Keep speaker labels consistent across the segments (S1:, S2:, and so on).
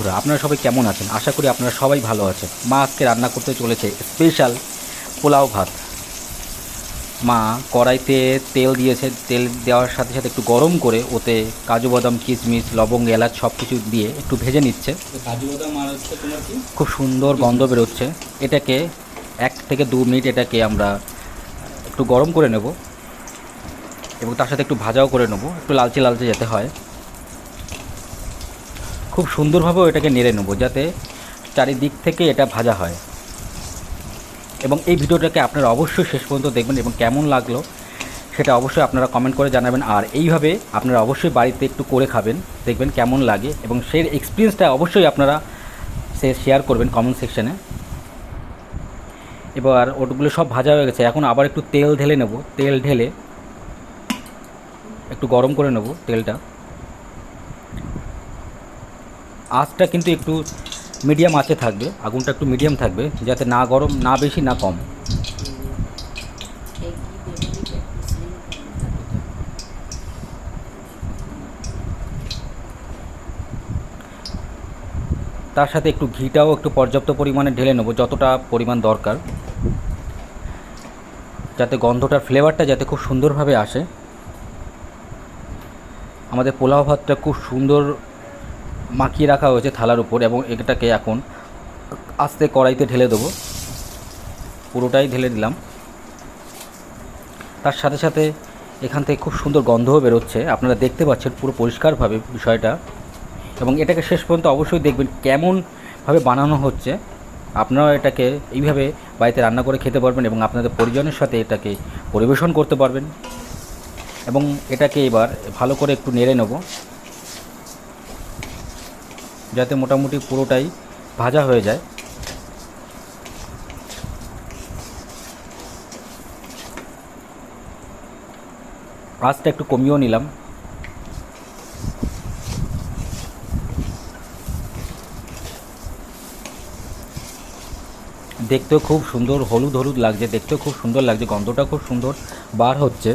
S1: বন্ধুরা, আপনারা সবাই কেমন আছেন? আশা করি আপনারা সবাই ভালো আছেন। মা আজকে রান্না করতে চলেছে স্পেশাল পোলাও ভাত। মা কড়াইতে তেল দিয়েছে, তেল দেওয়ার সাথে সাথে একটু গরম করে ওতে কাজু বাদাম, কিশমিশ, লবঙ্গ, এলাচ সব কিছু দিয়ে একটু ভেজে নিচ্ছে।
S2: কাজু বাদাম আর হচ্ছে তোমার কি
S1: খুব সুন্দর গন্ধ বেরোচ্ছে। এটাকে 1 থেকে 2 মিনিট এটাকে আমরা একটু গরম করে নেব এবং তার সাথে একটু ভাজাও করে নেব, একটু লালচে লালচে যেতে হয়। খুব সুন্দরভাবেও এটাকে নেড়ে নেব যাতে চারিদিক থেকে এটা ভাজা হয়। এবং এই ভিডিওটাকে আপনারা অবশ্যই শেষ পর্যন্ত দেখবেন এবং কেমন লাগলো সেটা অবশ্যই আপনারা কমেন্ট করে জানাবেন। আর এইভাবে আপনারা অবশ্যই বাড়িতে একটু করে খাবেন, দেখবেন কেমন লাগে এবং সেই এক্সপিরিয়েন্সটা অবশ্যই আপনারা শেয়ার করবেন কমেন্ট সেকশানে। এবার ওটগুলো সব ভাজা হয়ে গেছে, এখন আবার একটু তেল ঢেলে নেব। তেল ঢেলে একটু গরম করে নেব তেলটা। আঁচটা কিন্তু একটু মিডিয়াম আঁচে থাকবে, আগুনটা একটু মিডিয়াম থাকবে যাতে না গরম, না বেশি না কম। তার সাথে একটু ঘিটাও একটু পর্যাপ্ত পরিমাণে ঢেলে নেব, যতটা পরিমাণ দরকার, যাতে গন্ধটার ফ্লেভারটা যাতে খুব সুন্দরভাবে আসে। আমাদের পোলাও ভাতটা খুব সুন্দর মাখিয়ে রাখা হয়েছে থালার উপর এবং এটাকে এখন আস্তে কড়াইতে ঢেলে দেবো। পুরোটাই ঢেলে দিলাম। তার সাথে সাথে এখান থেকে খুব সুন্দর গন্ধও বেরোচ্ছে, আপনারা দেখতে পাচ্ছেন পুরো পরিষ্কারভাবে বিষয়টা। এবং এটাকে শেষ পর্যন্ত অবশ্যই দেখবেন কেমনভাবে বানানো হচ্ছে। আপনারাও এটাকে এইভাবে বাড়িতে রান্না করে খেতে পারবেন এবং আপনাদের পরিজনের সাথে এটাকে পরিবেশন করতে পারবেন। এবং এটাকে এবার ভালো করে একটু নেড়ে নেব যাতে মোটামুটি পুরোটাই ভাজা হয়ে যায়। আঁচটা একটু কমিয়েও নিলাম। দেখতেও খুব সুন্দর হলুদ হলুদ লাগছে, দেখতেও খুব সুন্দর লাগছে, গন্ধটা খুব সুন্দর বার হচ্ছে।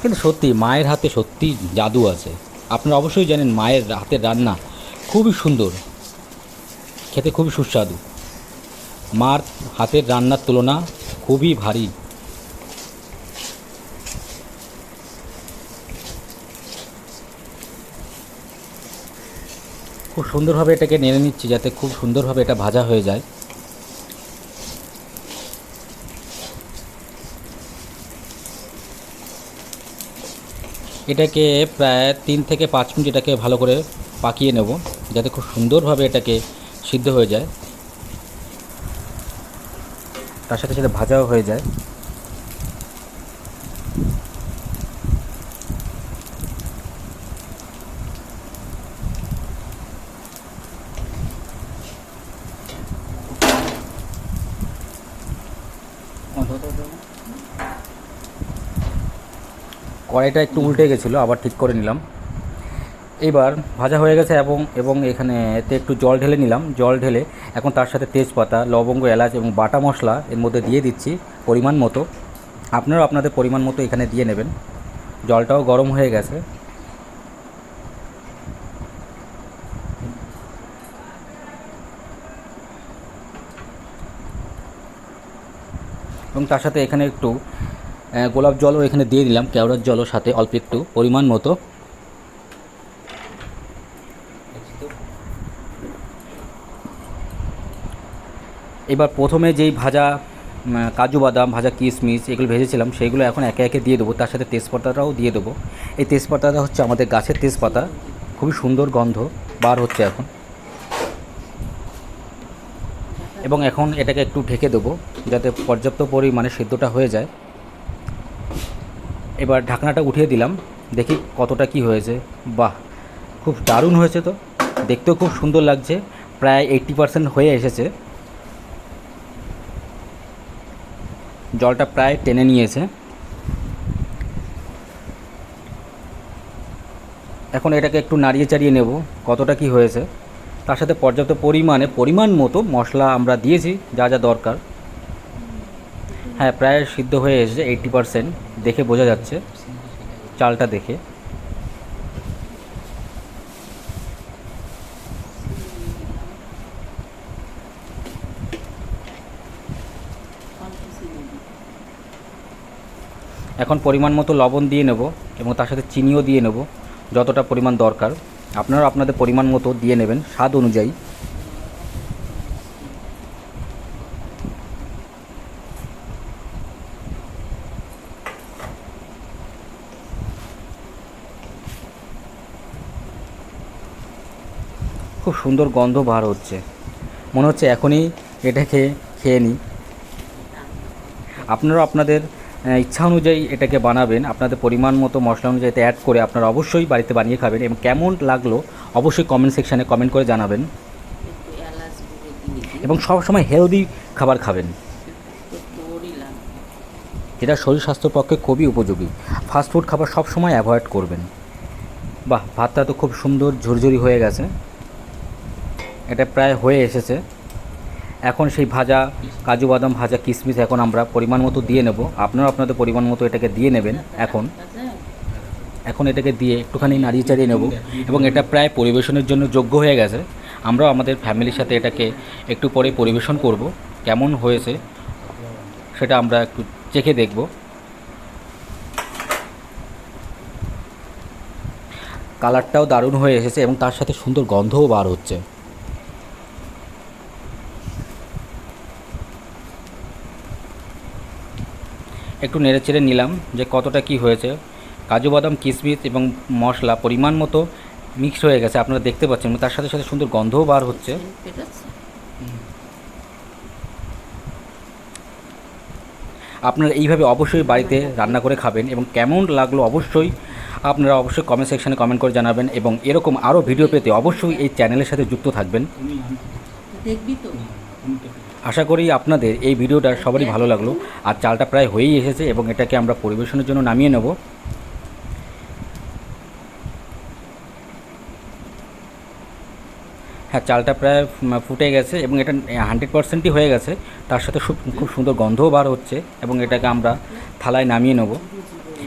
S1: কিন্তু সত্যি মায়ের হাতে সত্যি জাদু আছে। আপনারা অবশ্যই জানেন মায়ের হাতের রান্না খুবই সুন্দর, খেতে খুবই সুস্বাদু। মার হাতের রান্নার তুলনা খুবই ভারী। খুব সুন্দরভাবে এটাকে নেড়ে নিচ্ছি যাতে খুব সুন্দরভাবে এটা ভাজা হয়ে যায়। এটাকে প্রায় 3 থেকে 5 মিনিট এটাকে ভালো করে পাকিয়ে নেব যাতে খুব সুন্দরভাবে এটাকে সিদ্ধ হয়ে যায়, তার সাথে সাথে ভাজাও হয়ে যায়। কড়াইটা একটু উল্টে গেছিলো, আবার ঠিক করে নিলাম। এবার ভাজা হয়ে গেছে এবং এখানে এতে একটু জল ঢেলে নিলাম। জল ঢেলে এখন তার সাথে তেজপাতা, লবঙ্গ, এলাচ এবং বাটা মশলা এর মধ্যে দিয়ে দিচ্ছি পরিমাণ মতো। আপনারাও আপনাদের পরিমাণ মতো এখানে দিয়ে নেবেন। জলটাও গরম হয়ে গেছে। এবং তার সাথে এখানে একটু গোলাপ জলও এখানে দিয়ে দিলাম, কেওড়ার জলও সাথে অল্প একটু পরিমাণ মতো। এবার প্রথমে যেই ভাজা কাজু বাদাম, ভাজা কিশমিশ এগুলো ভেজেছিলাম সেইগুলো এখন একে একে দিয়ে দেবো। তার সাথে তেজপাতাটাও দিয়ে দেবো। এই তেজপাতাটা হচ্ছে আমাদের গাছের তেজপাতা, খুবই সুন্দর গন্ধ বার হচ্ছে এখন। এবং এখন এটাকে একটু ঢেকে দেবো যাতে পর্যাপ্ত পরিমাণে সেদ্ধটা হয়ে যায়। এবার ঢাকনাটা উঠিয়ে দিলাম, দেখি কতটা কি হয়েছে। বাহ, খুব দারুণ হয়েছে তো, দেখতেও খুব সুন্দর লাগছে। প্রায় 80% হয়ে এসেছে, জলটা প্রায় টেনে নিয়েছে। এখন এটাকে একটু নাড়িয়ে চাড়িয়ে নেব কতটা কি হয়েছে। তার সাথে পর্যাপ্ত পরিমাণ মতো মশলা আমরা দিয়েছি, যা যা দরকার। হ্যাঁ, প্রায় সিদ্ধ হয়ে এসেছে 80%, দেখে বোঝা যাচ্ছে চালটা দেখে। এখন পরিমাণ মতো লবণ দিয়ে নেব এবং তার সাথে চিনিও দিয়ে নেব, যতটা পরিমাণ দরকার আপনারা আপনাদের পরিমাণ মতো দিয়ে নেবেন স্বাদ অনুযায়ী। খুব সুন্দর গন্ধ বার হচ্ছে, মনে হচ্ছে এখনই এটাকে খেয়ে নিই। আপনারা আপনাদের ইচ্ছা অনুযায়ী এটাকে বানাবেন, আপনাদের পরিমাণ মতো মশলা অনুযায়ী এতে অ্যাড করে আপনারা অবশ্যই বাড়িতে বানিয়ে খাবেন এবং কেমন লাগলো অবশ্যই কমেন্ট সেকশানে কমেন্ট করে জানাবেন। এবং সবসময় হেলদি খাবার খাবেন, যেটা শরীর স্বাস্থ্যের পক্ষে খুবই উপযোগী। ফাস্টফুড খাবার সবসময় অ্যাভয়েড করবেন। বাহ, ভাতটা তো খুব সুন্দর ঝুরঝুরি হয়ে গেছে, এটা প্রায় হয়ে এসেছে। এখন সেই ভাজা কাজু বাদাম, ভাজা কিশমিশ এখন আমরা পরিমাণ মতো দিয়ে নেব, আপনারা আপনাদের পরিমাণ মতো এটাকে দিয়ে নেবেন। এখন এটাকে দিয়ে একটুখানি নাড়িয়ে চাড়িয়ে নেব এবং এটা প্রায় পরিবেশনের জন্য যোগ্য হয়ে গেছে। আমরাও আমাদের ফ্যামিলির সাথে এটাকে একটু পরে পরিবেশন করব। কেমন হয়েছে সেটা আমরা একটু চেখে দেখব। কালারটাও দারুণ হয়ে এসেছে এবং তার সাথে সুন্দর গন্ধও বার হচ্ছে। একটু নেড়েচেড়ে নিলাম যে কতটা কি হয়েছে। কাজু বাদাম কিশমিশ এবং মশলা পরিমাণ মতো মিক্স হয়ে গেছে, আপনারা দেখতে পাচ্ছেন, তার সাথে সাথে সুন্দর গন্ধও বার হচ্ছে। আপনারা এইভাবে অবশ্যই বাড়িতে রান্না করে খাবেন এবং কেমন লাগলো অবশ্যই আপনারা অবশ্যই কমেন্ট সেকশানে কমেন্ট করে জানাবেন এবং এরকম আরও ভিডিও পেতে অবশ্যই এই চ্যানেলের সাথে যুক্ত থাকবেন। আশা করি আপনাদের এই ভিডিওটা সবারই ভালো লাগলো। আর চালটা প্রায় হয়েই এসেছে এবং এটাকে আমরা পরিবেশনের জন্য নামিয়ে নেব। হ্যাঁ, চালটা প্রায় ফুটে গেছে এবং এটা 100%ই হয়ে গেছে, তার সাথে খুব সুন্দর গন্ধও বার হচ্ছে এবং এটাকে আমরা থালায় নামিয়ে নেব।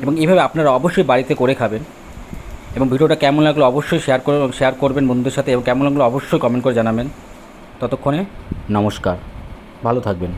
S1: এবং এইভাবে আপনারা অবশ্যই বাড়িতে করে খাবেন। এবং ভিডিওটা কেমন লাগলো অবশ্যই শেয়ার করবেন বন্ধুদের সাথে এবং কেমন লাগলো অবশ্যই কমেন্ট করে জানাবেন। ততক্ষণে নমস্কার, ভালো থাকবেন।